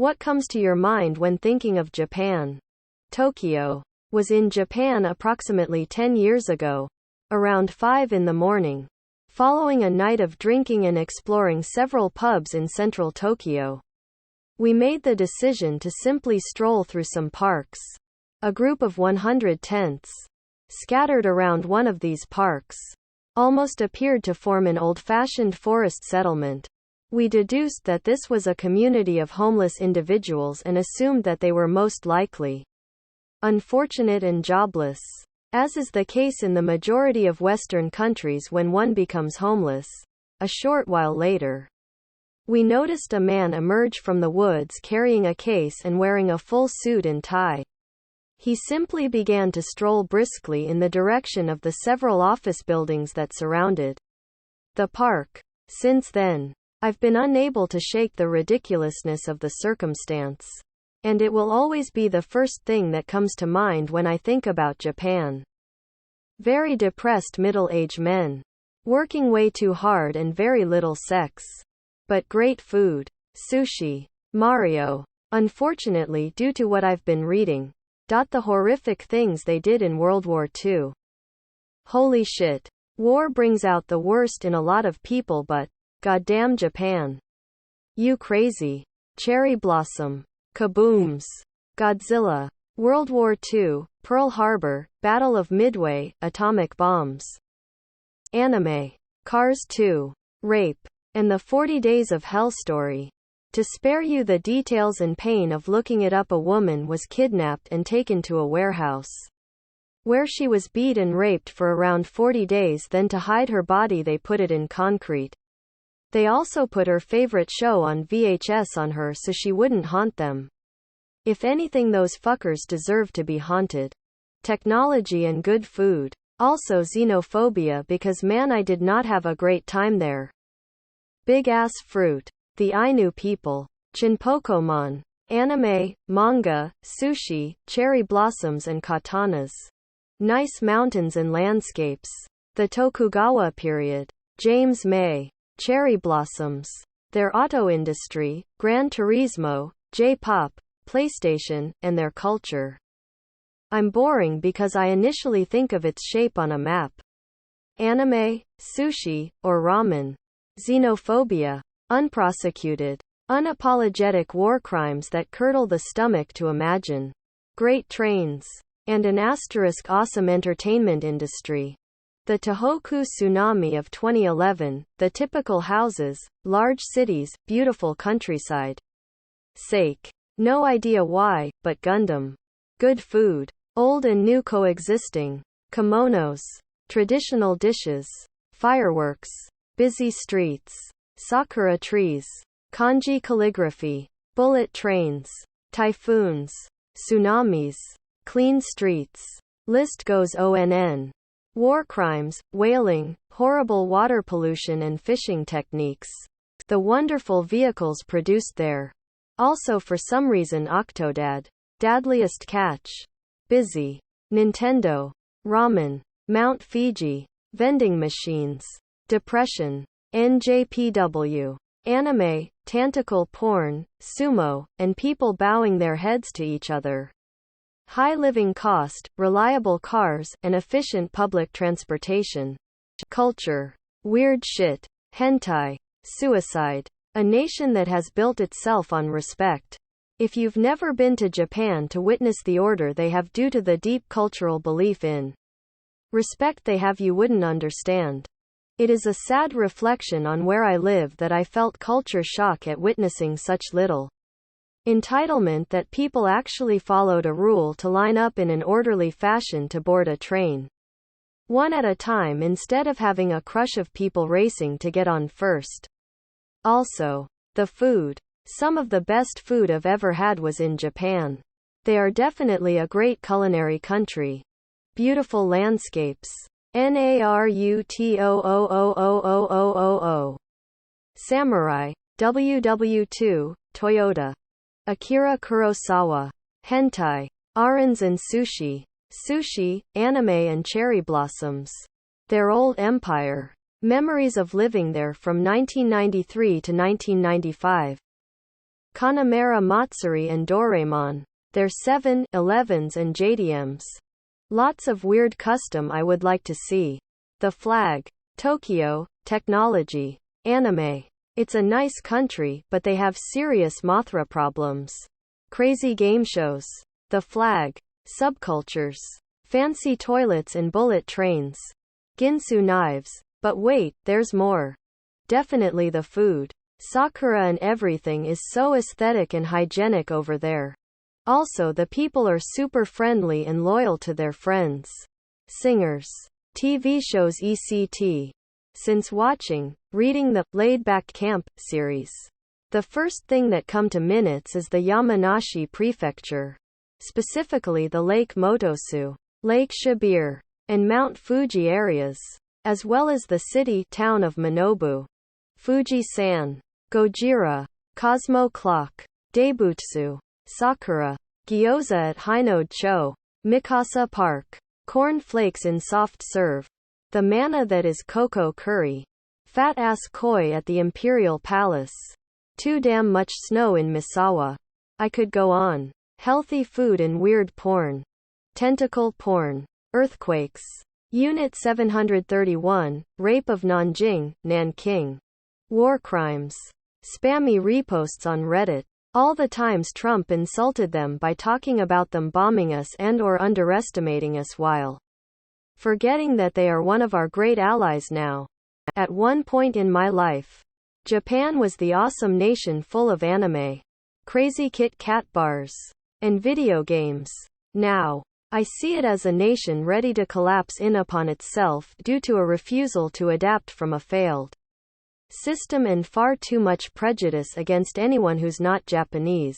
What comes to your mind when thinking of Japan? Tokyo. Was in Japan approximately 10 years ago, around 5 in the morning, following a night of drinking and exploring several pubs in central Tokyo. We made the decision to simply stroll through some parks. A group of 100 tents, scattered around one of these parks, almost appeared to form an old-fashioned forest settlement. We deduced that this was a community of homeless individuals and assumed that they were most likely unfortunate and jobless. As is the case in the majority of Western countries when one becomes homeless, a short while later, we noticed a man emerge from the woods carrying a case and wearing a full suit and tie. He simply began to stroll briskly in the direction of the several office buildings that surrounded the park. Since then, I've been unable to shake the ridiculousness of the circumstance. And it will always be the first thing that comes to mind when I think about Japan. Very depressed middle-aged men. Working way too hard and very little sex. But great food. Sushi. Mario. Unfortunately, due to what I've been reading, the horrific things they did in World War II. Holy shit. War brings out the worst in a lot of people, but goddamn Japan. You crazy. Cherry Blossom. Kabooms. Godzilla. World War II, Pearl Harbor, Battle of Midway, atomic bombs. Anime. Cars 2. Rape. And the 40 Days of Hell story. To spare you the details and pain of looking it up, a woman was kidnapped and taken to a warehouse, where she was beat and raped for around 40 days. Then to hide her body they put it in concrete. They also put her favorite show on VHS on her so she wouldn't haunt them. If anything, those fuckers deserve to be haunted. Technology and good food. Also xenophobia, because man, I did not have a great time there. Big ass fruit. The Ainu people. Chinpokomon. Anime, manga, sushi, cherry blossoms and katanas. Nice mountains and landscapes. The Tokugawa period. James May. Cherry blossoms. Their auto industry, Gran Turismo, J-pop, PlayStation, and their culture. I'm boring because I initially think of its shape on a map. Anime, sushi, or ramen. Xenophobia. Unprosecuted, unapologetic war crimes that curdle the stomach to imagine. Great trains. And an asterisk awesome entertainment industry. The Tohoku tsunami of 2011, the typical houses, large cities, beautiful countryside. Sake. No idea why, but Gundam. Good food. Old and new coexisting. Kimonos. Traditional dishes. Fireworks. Busy streets. Sakura trees. Kanji calligraphy. Bullet trains. Typhoons. Tsunamis. Clean streets. List goes on. War crimes, whaling, horrible water pollution and fishing techniques. The wonderful vehicles produced there. Also for some reason Octodad. Dadliest catch. Busy. Nintendo. Ramen. Mount Fuji. Vending machines. Depression. NJPW. Anime, tentacle porn, sumo, and people bowing their heads to each other. High living cost, reliable cars, and efficient public transportation. Culture. Weird shit. Hentai. Suicide. A nation that has built itself on respect. If you've never been to Japan to witness the order they have due to the deep cultural belief in respect they have, you wouldn't understand. It is a sad reflection on where I live that I felt culture shock at witnessing such little entitlement that people actually followed a rule to line up in an orderly fashion to board a train, one at a time, instead of having a crush of people racing to get on first. Also, the food. Some of the best food I've ever had was in Japan. They are definitely a great culinary country. Beautiful landscapes. NARUTOOOOOOOO. Samurai. WW2, Toyota. Akira Kurosawa. Hentai. Arens and sushi. Sushi, anime and cherry blossoms. Their old empire. Memories of living there from 1993 to 1995. Connemara Matsuri and Doraemon. They're 7-Elevens and JDMs. Lots of weird custom I would like to see. The flag. Tokyo, technology. Anime. It's a nice country, but they have serious Mothra problems. Crazy game shows. The flag. Subcultures. Fancy toilets and bullet trains. Ginsu knives. But wait, there's more. Definitely the food. Sakura and everything is so aesthetic and hygienic over there. Also, the people are super friendly and loyal to their friends. Singers. TV shows ECT. Since watching, reading the Laid Back Camp series, the first thing that come to minutes is the Yamanashi Prefecture. Specifically the Lake Motosu, Lake Shibir, and Mount Fuji areas, as well as the city-town of Minobu. Fuji-san. Gojira. Cosmo Clock. Daibutsu. Sakura. Gyoza at Hinode-cho. Mikasa Park. Corn flakes in soft serve. The manna that is cocoa curry. Fat-ass koi at the Imperial Palace. Too damn much snow in Misawa. I could go on. Healthy food and weird porn. Tentacle porn. Earthquakes. Unit 731, Rape of Nanjing, Nanking. War crimes. Spammy reposts on Reddit. All the times Trump insulted them by talking about them bombing us and/or underestimating us while forgetting that they are one of our great allies now. At one point in my life, Japan was the awesome nation full of anime, crazy Kit Kat bars, and video games. Now, I see it as a nation ready to collapse in upon itself due to a refusal to adapt from a failed system and far too much prejudice against anyone who's not Japanese.